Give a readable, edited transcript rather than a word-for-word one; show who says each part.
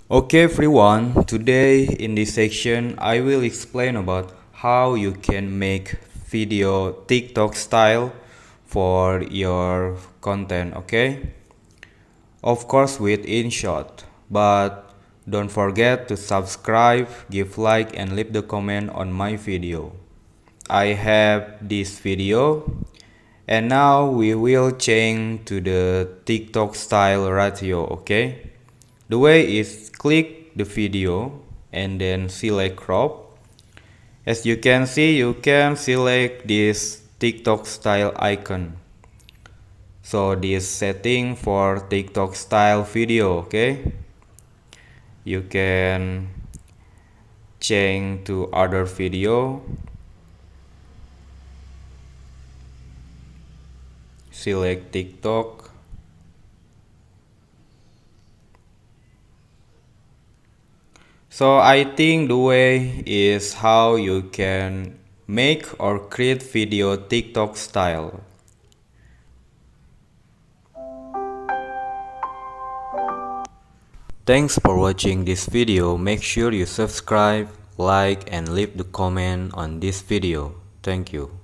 Speaker 1: Okay everyone, today in this section I will explain about how you can make video TikTok style for your content, okay? Of course with InShot, but don't forget to subscribe, give like and leave the comment on my video. I have this video and now we will change to the TikTok style ratio, okay? The way is click the video and then select crop. As you can see, you can select this TikTok style icon. So this setting for TikTok style video, okay? You can change to other video. Select TikTok. So I think the way is how you can make or create video TikTok style. Thanks for watching this video. Make sure you subscribe, like and leave the comment on this video. Thank you.